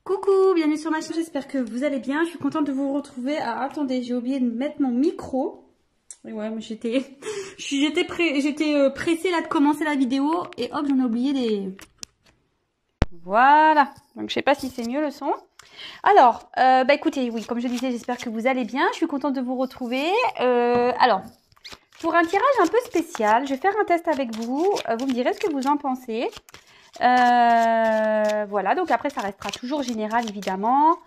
Coucou, bienvenue sur ma chaîne, j'espère que vous allez bien. Je suis contente de vous retrouver. Ah, attendez, j'ai oublié de mettre mon micro. Et ouais, mais j'étais pressée là de commencer la vidéo et hop, j'en ai oublié des... Voilà, donc je sais pas si c'est mieux le son. Alors, écoutez, oui, comme je disais, j'espère que vous allez bien. Je suis contente de vous retrouver. Alors, pour un tirage un peu spécial, je vais faire un test avec vous. Vous me direz ce que vous en pensez. Voilà, donc après ça restera toujours général évidemment.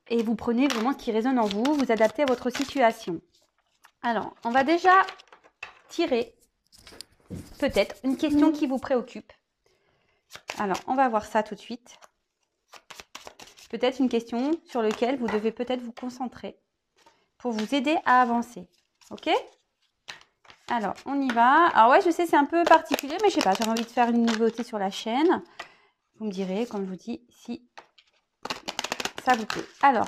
Et vous prenez vraiment ce qui résonne en vous, vous adaptez à votre situation. Alors, on va déjà tirer peut-être une question qui vous préoccupe. Alors, on va voir ça tout de suite. Peut-être une question sur laquelle vous devez peut-être vous concentrer pour vous aider à avancer. Ok? Alors, on y va. Alors ouais, je sais, c'est un peu particulier, mais je sais pas, j'avais envie de faire une nouveauté sur la chaîne. Vous me direz, comme je vous dis, si ça vous plaît. Alors,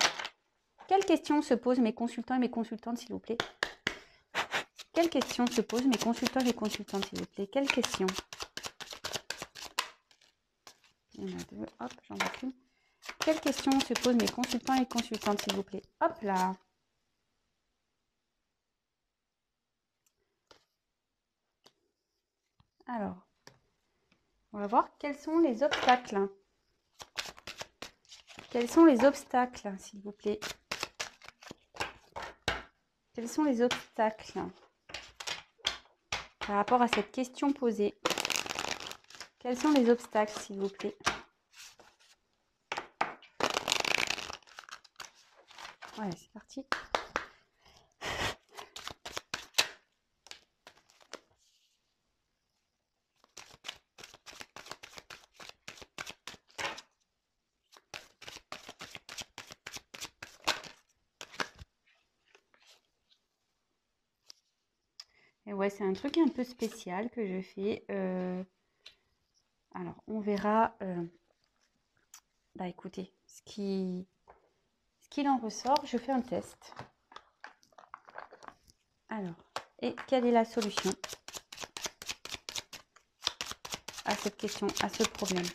quelles questions se posent mes consultants et mes consultantes, s'il vous plaît? Quelles questions se posent mes consultants et mes consultantes, s'il vous plaît? Quelles questions? Il y en a deux. Hop, j'en vois qu'une. Quelles questions se posent mes consultants et consultantes, s'il vous plaît? Hop là. Alors, on va voir quels sont les obstacles. Quels sont les obstacles, s'il vous plaît? Quels sont les obstacles par rapport à cette question posée? Quels sont les obstacles, s'il vous plaît? Ouais, c'est parti. Et ouais, c'est un truc un peu spécial que je fais. Alors, on verra. Écoutez, ce qu'il en ressort, je fais un test. Alors, et quelle est la solution à cette question, à ce problème?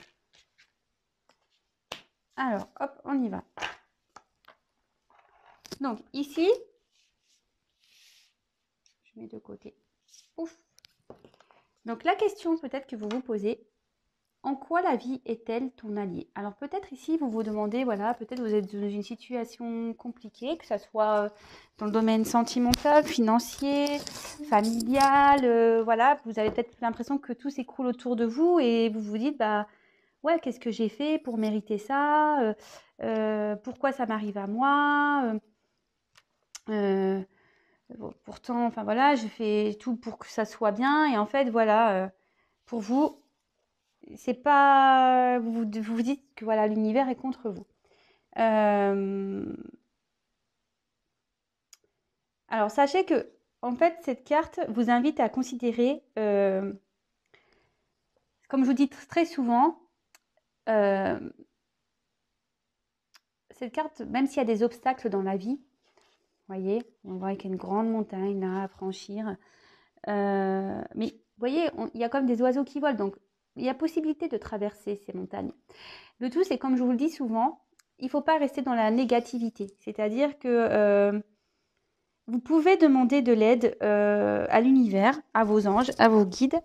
Alors, hop, on y va. Donc, ici, je mets de côté. Ouf. Donc, la question peut-être que vous vous posez, en quoi la vie est-elle ton allié? Alors, peut-être ici, vous vous demandez, voilà, peut-être vous êtes dans une situation compliquée, que ce soit dans le domaine sentimental, financier, familial, voilà, vous avez peut-être l'impression que tout s'écroule autour de vous et vous vous dites, ouais, qu'est-ce que j'ai fait pour mériter ça? Pourquoi ça m'arrive à moi? Pourtant, enfin voilà, je fais tout pour que ça soit bien. Et en fait, voilà, pour vous, c'est pas. Vous dites que voilà, l'univers est contre vous. Alors, sachez que, en fait, cette carte vous invite à considérer, comme je vous dis très souvent, cette carte, même s'il y a des obstacles dans la vie, voyez, on voit qu'il y a une grande montagne là à franchir. Mais vous voyez, il y a comme des oiseaux qui volent, donc il y a possibilité de traverser ces montagnes. Le tout, c'est comme je vous le dis souvent, il ne faut pas rester dans la négativité. C'est-à-dire que vous pouvez demander de l'aide à l'univers, à vos anges, à vos guides,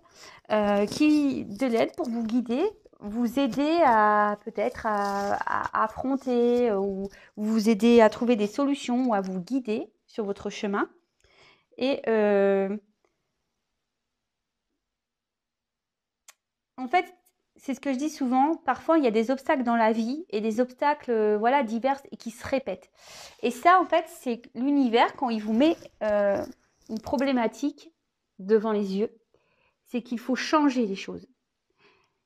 de l'aide pour vous guider, vous aider à peut-être à affronter ou vous aider à trouver des solutions ou à vous guider sur votre chemin. Et en fait, c'est ce que je dis souvent, parfois il y a des obstacles dans la vie et des obstacles voilà, divers et qui se répètent. Et ça, en fait, c'est l'univers, quand il vous met une problématique devant les yeux, c'est qu'il faut changer les choses.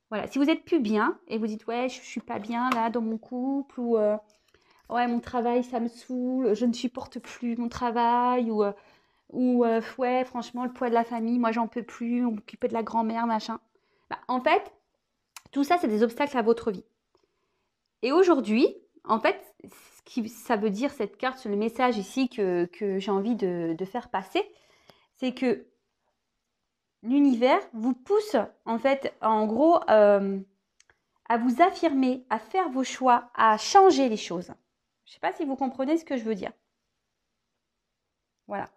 Voilà, si vous n'êtes plus bien et vous dites ouais, je ne suis pas bien là dans mon couple ou ouais, mon travail ça me saoule, je ne supporte plus mon travail ou ouais, franchement, le poids de la famille, moi j'en peux plus, on m'occuper de la grand-mère, machin. En fait, tout ça, c'est des obstacles à votre vie. Et aujourd'hui, en fait, ça veut dire cette carte, sur le message ici que j'ai envie de faire passer, c'est que l'univers vous pousse, en fait, en gros, à à vous affirmer, à faire vos choix, à changer les choses. Je ne sais pas si vous comprenez ce que je veux dire. Voilà.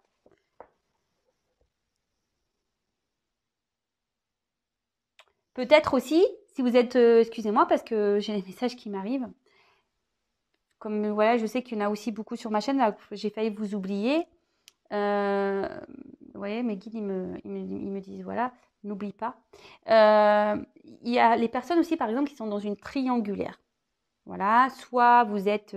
Peut-être aussi, si vous êtes, excusez-moi parce que j'ai des messages qui m'arrivent. Comme voilà, je sais qu'il y en a aussi beaucoup sur ma chaîne, là, j'ai failli vous oublier. Vous voyez, mes guides, ils me disent, voilà, n'oublie pas. Il y a les personnes aussi, par exemple, qui sont dans une triangulaire. Voilà, soit vous êtes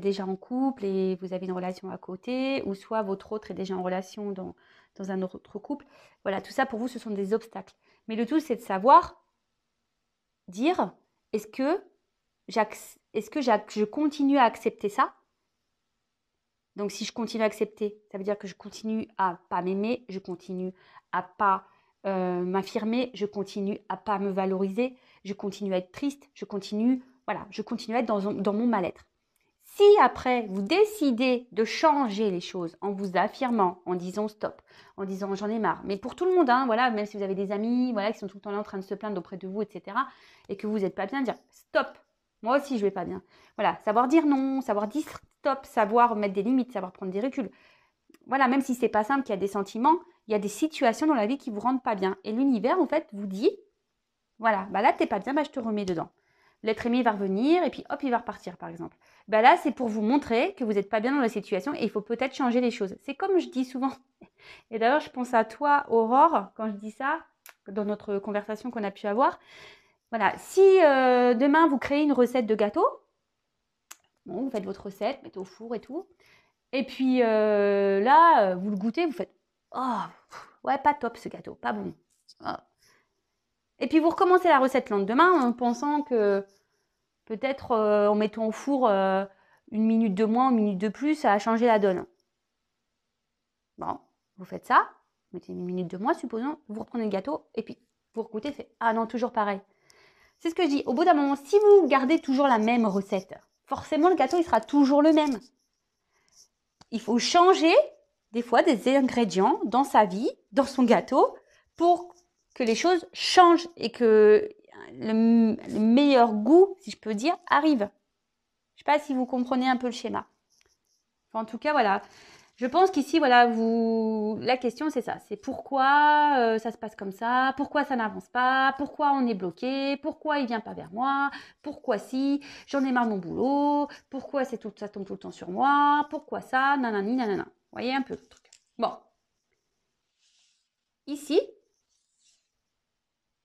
déjà en couple et vous avez une relation à côté, ou soit votre autre est déjà en relation dans un autre couple. Voilà, tout ça pour vous, ce sont des obstacles. Mais le tout, c'est de savoir dire, est-ce que je continue à accepter ça? Donc, si je continue à accepter, ça veut dire que je continue à pas m'aimer, je continue à pas m'affirmer, je continue à pas me valoriser, je continue à être triste, je continue à être dans mon mal-être. Si après, vous décidez de changer les choses en vous affirmant, en disant stop, en disant j'en ai marre, mais pour tout le monde, hein, voilà, même si vous avez des amis voilà, qui sont tout le temps là en train de se plaindre auprès de vous, etc., et que vous n'êtes pas bien, dire stop, moi aussi je vais pas bien. Voilà, savoir dire non, savoir dire stop, savoir mettre des limites, savoir prendre des reculs. Voilà, même si c'est pas simple, qu'il y a des sentiments, il y a des situations dans la vie qui vous rendent pas bien. Et l'univers, en fait, vous dit, voilà, bah là, t'es pas bien, bah je te remets dedans. L'être aimé va revenir et puis hop, il va repartir, par exemple. Bah là, c'est pour vous montrer que vous n'êtes pas bien dans la situation et il faut peut-être changer les choses. C'est comme je dis souvent. Et d'ailleurs, je pense à toi, Aurore, quand je dis ça, dans notre conversation qu'on a pu avoir. Voilà, si demain, vous créez une recette de gâteau, bon, vous faites votre recette, mettez au four et tout. Et puis là, vous le goûtez, vous faites « Oh, ouais, pas top ce gâteau, pas bon. Oh. » Et puis vous recommencez la recette le lendemain en pensant que peut-être en mettant au four une minute de moins, une minute de plus, ça a changé la donne. Bon, vous faites ça, vous mettez une minute de moins, supposons, vous reprenez le gâteau et puis vous regoutez, fait « Ah non, toujours pareil. » C'est ce que je dis. Au bout d'un moment, si vous gardez toujours la même recette, forcément le gâteau, il sera toujours le même. Il faut changer des fois des ingrédients dans sa vie, dans son gâteau, pour que les choses changent et que le meilleur goût, si je peux dire, arrive. Je ne sais pas si vous comprenez un peu le schéma. Enfin, en tout cas, voilà. Je pense qu'ici, voilà, la question, c'est ça. C'est pourquoi ça se passe comme ça, pourquoi ça n'avance pas, pourquoi on est bloqué, pourquoi il vient pas vers moi, pourquoi si, j'en ai marre de mon boulot, pourquoi ça tombe tout le temps sur moi, pourquoi ça, nanani, nanana. Vous voyez un peu le truc. Bon. Ici,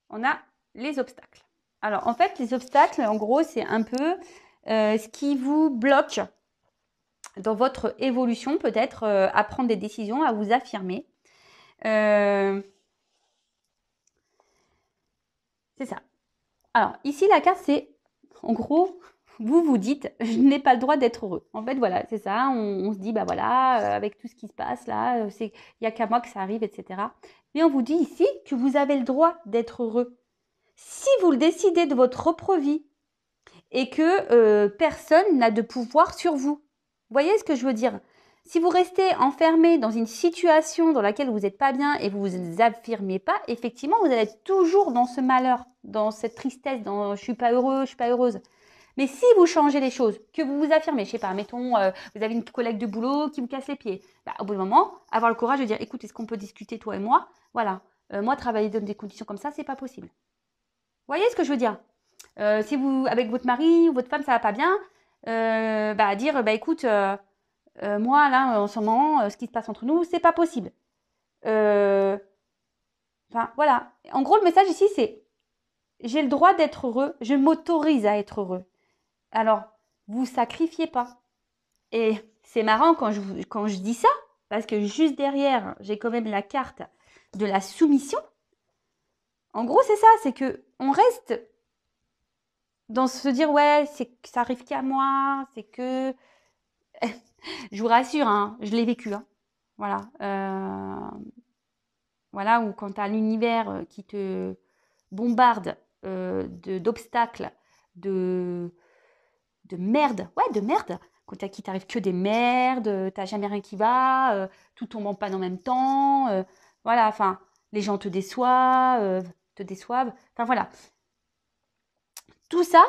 on a les obstacles. Alors, en fait, les obstacles, en gros, c'est un peu ce qui vous bloque dans votre évolution, peut-être à prendre des décisions, à vous affirmer. C'est ça. Alors, ici, la carte, c'est, en gros, vous dites, je n'ai pas le droit d'être heureux. En fait, voilà, c'est ça. On se dit, bah voilà, avec tout ce qui se passe là, il n'y a qu'à moi que ça arrive, etc. Mais on vous dit ici que vous avez le droit d'être heureux. Si vous le décidez de votre propre vie et que personne n'a de pouvoir sur vous. Vous voyez ce que je veux dire? Si vous restez enfermé dans une situation dans laquelle vous n'êtes pas bien et vous ne vous affirmez pas, effectivement, vous allez être toujours dans ce malheur, dans cette tristesse, dans « je suis pas heureux, je suis pas heureuse ». Mais si vous changez les choses, que vous vous affirmez, je sais pas, mettons, vous avez une collègue de boulot qui vous casse les pieds, bah, au bout d'un moment, avoir le courage de dire « écoute, est-ce qu'on peut discuter toi et moi ?» Voilà, moi, travailler dans des conditions comme ça, c'est pas possible. Vous voyez ce que je veux dire? Si vous, avec votre mari ou votre femme, ça va pas bien, bah, dire, bah, écoute, moi, là, en ce moment, ce qui se passe entre nous, c'est pas possible. Enfin, voilà. En gros, le message ici, c'est j'ai le droit d'être heureux, je m'autorise à être heureux. Alors, vous sacrifiez pas. Et c'est marrant quand je dis ça, parce que juste derrière, j'ai quand même la carte de la soumission. En gros, c'est ça, c'est que on reste dans se dire ouais, c'est que ça arrive qu'à moi, c'est que je vous rassure, hein, je l'ai vécu, hein. Voilà, voilà, ou quand tu as l'univers qui te bombarde d'obstacles, de merde, ouais, de merde. Quand qui t'arrive que des merdes, t'as jamais rien qui va, tout tombe en panne en même temps, voilà, enfin, les gens te déçoivent, enfin voilà. Tout ça,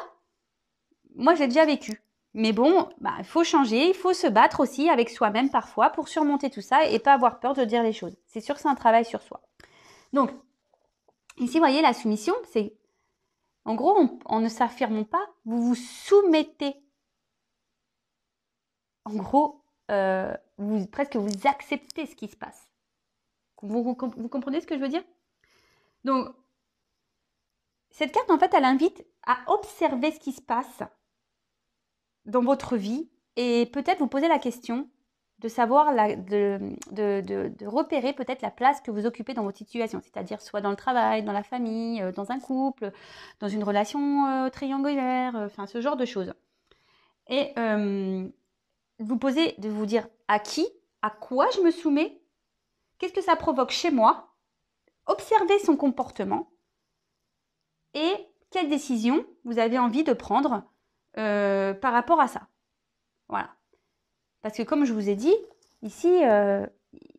moi, j'ai déjà vécu. Mais bon, bah, il faut changer, il faut se battre aussi avec soi-même parfois pour surmonter tout ça et pas avoir peur de dire les choses. C'est sûr que c'est un travail sur soi. Donc, ici, vous voyez, la soumission, c'est... En gros, en ne s'affirmant pas, vous vous soumettez. En gros, presque vous acceptez ce qui se passe. Vous comprenez ce que je veux dire? Donc, cette carte, en fait, elle invite à observer ce qui se passe dans votre vie et peut-être vous poser la question de savoir, de repérer peut-être la place que vous occupez dans votre situation, c'est-à-dire soit dans le travail, dans la famille, dans un couple, dans une relation triangulaire, enfin ce genre de choses. Et de vous dire à qui, à quoi je me soumets, qu'est-ce que ça provoque chez moi, observer son comportement et quelle décision vous avez envie de prendre par rapport à ça. Voilà. Parce que comme je vous ai dit, ici,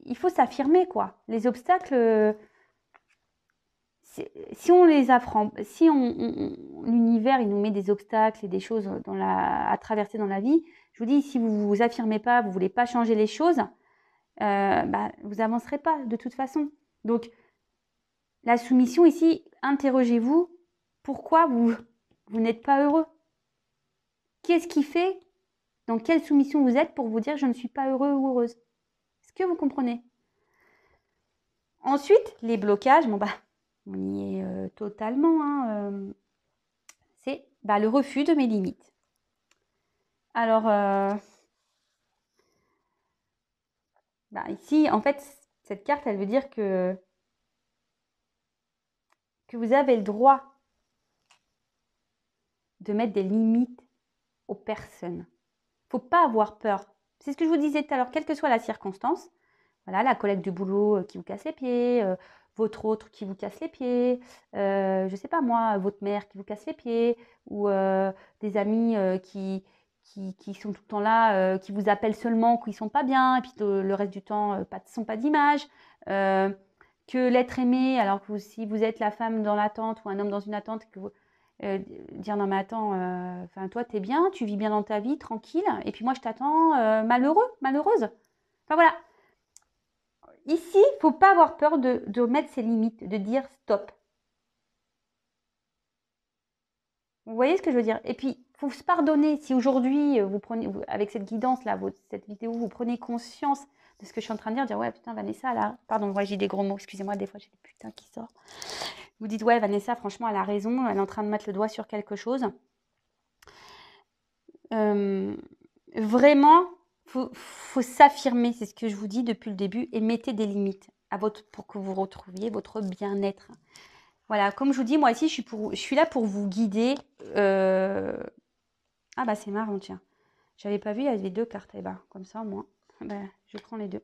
il faut s'affirmer, quoi. Les obstacles, si on les affronte, si l'univers, il nous met des obstacles et des choses à traverser dans la vie, je vous dis, si vous ne vous affirmez pas, vous ne voulez pas changer les choses, vous n'avancerez pas de toute façon. Donc, la soumission ici, interrogez-vous, pourquoi vous n'êtes pas heureux? Qu'est-ce qui fait, dans quelle soumission vous êtes pour vous dire je ne suis pas heureux ou heureuse? Est-ce que vous comprenez? Ensuite, les blocages, on y est totalement, hein, c'est le refus de mes limites. Alors, ici, en fait, cette carte, elle veut dire que vous avez le droit de mettre des limites aux personnes. Il ne faut pas avoir peur. C'est ce que je vous disais tout à l'heure, quelle que soit la circonstance. Voilà, la collègue du boulot qui vous casse les pieds, votre autre qui vous casse les pieds, je ne sais pas moi, votre mère qui vous casse les pieds, ou des amis qui sont tout le temps là, qui vous appellent seulement quand ils ne sont pas bien, et puis le reste du temps, sont pas d'image. Que l'être aimé, alors que si vous êtes la femme dans l'attente ou un homme dans une attente, que vous, dire non mais attends, toi t'es bien, tu vis bien dans ta vie, tranquille, et puis moi je t'attends malheureux, malheureuse. Enfin voilà. Ici, il ne faut pas avoir peur de mettre ses limites, de dire stop. Vous voyez ce que je veux dire? Et puis, il faut se pardonner. Si aujourd'hui, vous prenez, avec cette guidance-là, cette vidéo, vous prenez conscience de ce que je suis en train de dire ouais, putain, Vanessa, là, pardon, ouais, j'ai des gros mots, excusez-moi, des fois, j'ai des putains qui sortent. Vous dites, ouais, Vanessa, franchement, elle a raison, elle est en train de mettre le doigt sur quelque chose. Vraiment, faut s'affirmer, c'est ce que je vous dis depuis le début, et mettez des limites pour que vous retrouviez votre bien-être. Voilà, comme je vous dis, moi ici, je suis là pour vous guider. Ah c'est marrant, tiens. J'avais pas vu, il y avait 2 cartes. Comme ça, moi, je prends les 2.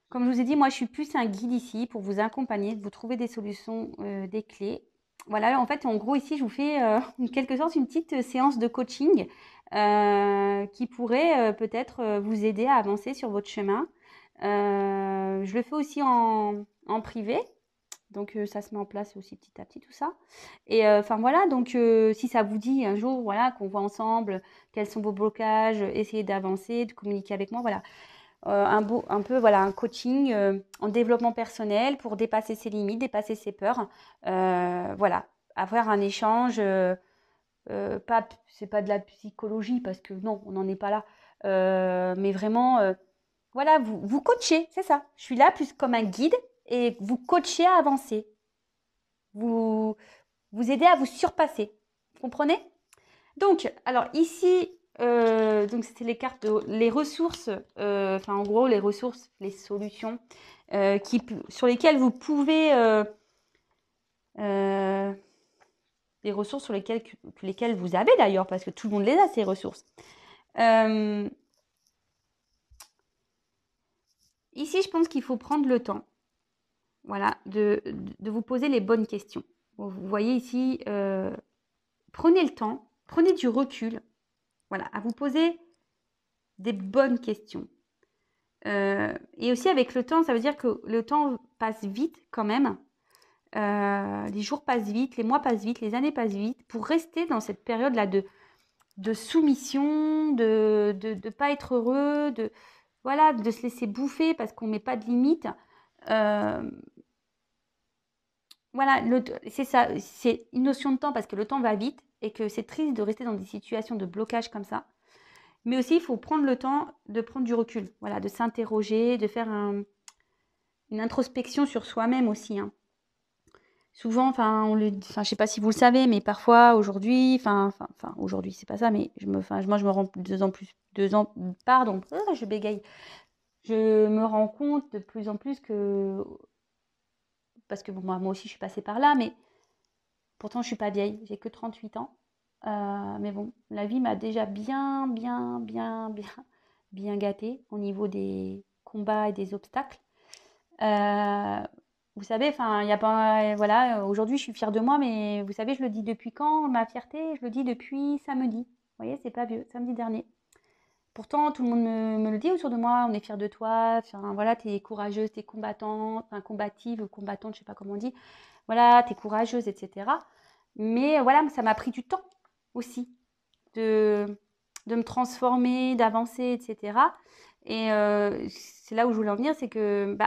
Comme je vous ai dit, moi, je suis plus un guide ici pour vous accompagner, vous trouver des solutions, des clés. Voilà, en fait, en gros, ici, je vous fais en quelque sorte une petite séance de coaching qui pourrait peut-être vous aider à avancer sur votre chemin. Je le fais aussi en privé. Donc, ça se met en place aussi petit à petit, tout ça. Et voilà, donc si ça vous dit un jour, voilà, qu'on voit ensemble quels sont vos blocages, essayez d'avancer, de communiquer avec moi, voilà. Un coaching en développement personnel pour dépasser ses limites, dépasser ses peurs. Voilà, avoir un échange, c'est pas de la psychologie parce que non, on n'en est pas là. Mais vraiment, voilà, vous coachez, c'est ça. Je suis là plus comme un guide et vous coachez à avancer. Vous aidez à vous surpasser. Vous comprenez? Donc, alors ici, donc c'était les cartes, les ressources, en gros les ressources, les solutions sur lesquelles vous pouvez, les ressources sur lesquelles vous avez d'ailleurs, parce que tout le monde les a ces ressources. Ici, je pense qu'il faut prendre le temps, voilà, de vous poser les bonnes questions. Vous voyez ici, prenez le temps, prenez du recul, voilà, à vous poser des bonnes questions. Et aussi avec le temps, ça veut dire que le temps passe vite quand même. les jours passent vite, les mois passent vite, les années passent vite, pour rester dans cette période-là de soumission, de pas être heureux, voilà, de se laisser bouffer parce qu'on met pas de limite. Voilà, c'est ça, c'est une notion de temps parce que le temps va vite et que c'est triste de rester dans des situations de blocage comme ça. Mais aussi, il faut prendre le temps de prendre du recul, voilà, de s'interroger, de faire une introspection sur soi-même aussi, hein. Souvent, enfin, je sais pas si vous le savez, mais parfois aujourd'hui, aujourd'hui, c'est pas ça, mais moi, je me rends pardon, je bégaye. Je me rends compte de plus en plus que, parce que bon, moi aussi, je suis passée par là, mais pourtant, je suis pas vieille, j'ai que 38 ans. Mais bon, la vie m'a déjà bien gâtée au niveau des combats et des obstacles. Vous savez, enfin, il y a pas, voilà, aujourd'hui, je suis fière de moi, mais vous savez, je le dis depuis quand, ma fierté? Je le dis depuis samedi. Vous voyez, c'est pas vieux, samedi dernier. Pourtant, tout le monde me le dit autour de moi, on est fiers de toi, enfin, voilà, t'es courageuse, t'es combattante, enfin, combative, combattante, je sais pas comment on dit. Voilà, t'es courageuse, etc. Mais voilà, ça m'a pris du temps aussi de me transformer, d'avancer, etc. Et c'est là où je voulais en venir, c'est que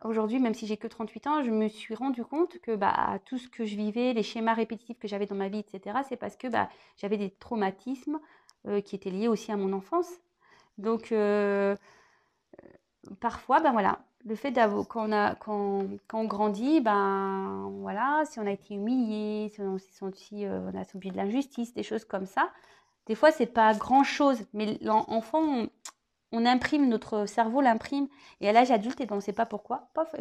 aujourd'hui, même si j'ai que 38 ans, je me suis rendu compte que tout ce que je vivais, les schémas répétitifs que j'avais dans ma vie, etc., c'est parce que j'avais des traumatismes qui étaient liés aussi à mon enfance. Donc, parfois, voilà, le fait d'avoir, quand on grandit, voilà, si on a été humilié, si on s'est senti, on a subi de l'injustice, des choses comme ça, des fois, c'est pas grand-chose, mais l'enfant, on imprime, notre cerveau l'imprime, et à l'âge adulte, on ne sait pas pourquoi, pof,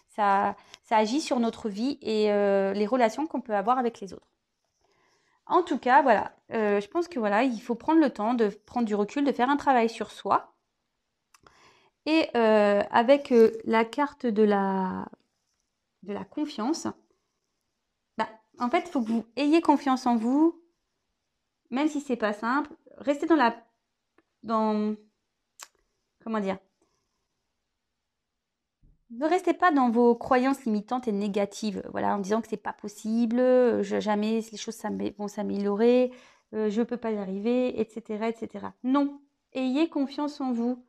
ça agit sur notre vie et les relations qu'on peut avoir avec les autres. En tout cas, voilà, je pense que voilà, il faut prendre le temps de prendre du recul, de faire un travail sur soi. Et avec la carte de la confiance, en fait, il faut que vous ayez confiance en vous, même si c'est pas simple. Restez comment dire? Ne restez pas dans vos croyances limitantes et négatives, voilà, en disant que c'est pas possible, jamais les choses vont s'améliorer, je peux pas y arriver, etc., etc. Non, ayez confiance en vous.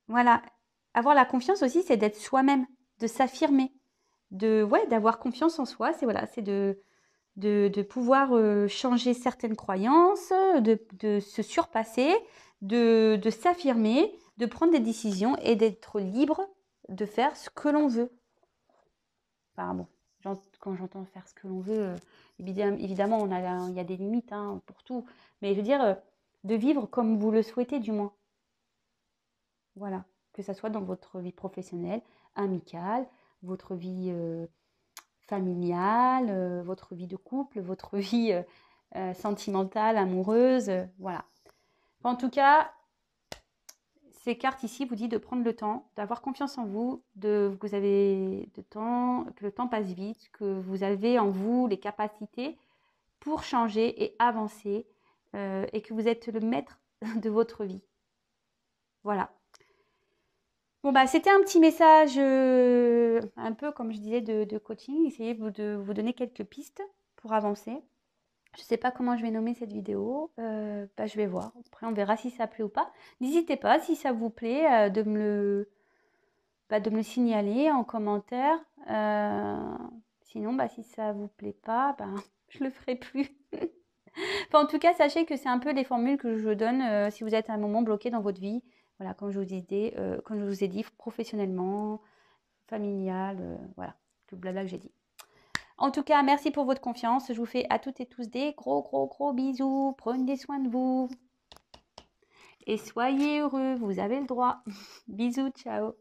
Voilà, avoir la confiance aussi, c'est d'être soi-même, de s'affirmer, d'avoir confiance en soi. C'est voilà, c'est de pouvoir changer certaines croyances, de se surpasser, de s'affirmer, de prendre des décisions et d'être libre de faire ce que l'on veut. Enfin bon, quand j'entends faire ce que l'on veut, évidemment, il y a des limites pour tout. Mais je veux dire, de vivre comme vous le souhaitez du moins. Voilà, que ça soit dans votre vie professionnelle, amicale, votre vie familiale, votre vie de couple, votre vie sentimentale, amoureuse, voilà. En tout cas, ces cartes ici vous disent de prendre le temps, d'avoir confiance en vous, que vous avez de temps, que le temps passe vite, que vous avez en vous les capacités pour changer et avancer, et que vous êtes le maître de votre vie. Voilà. Bon, c'était un petit message, un peu comme je disais, de coaching. Essayez de vous donner quelques pistes pour avancer. Je ne sais pas comment je vais nommer cette vidéo. Je vais voir. Après, on verra si ça plaît ou pas. N'hésitez pas, si ça vous plaît, de me le signaler en commentaire. Sinon, si ça vous plaît pas, je le ferai plus. En tout cas, sachez que c'est un peu les formules que je donne si vous êtes à un moment bloqué dans votre vie. Voilà, comme je vous ai dit, professionnellement, familial, voilà, tout le blabla que j'ai dit. En tout cas, merci pour votre confiance. Je vous fais à toutes et tous des gros bisous. Prenez soin de vous. Et soyez heureux, vous avez le droit. Bisous, ciao.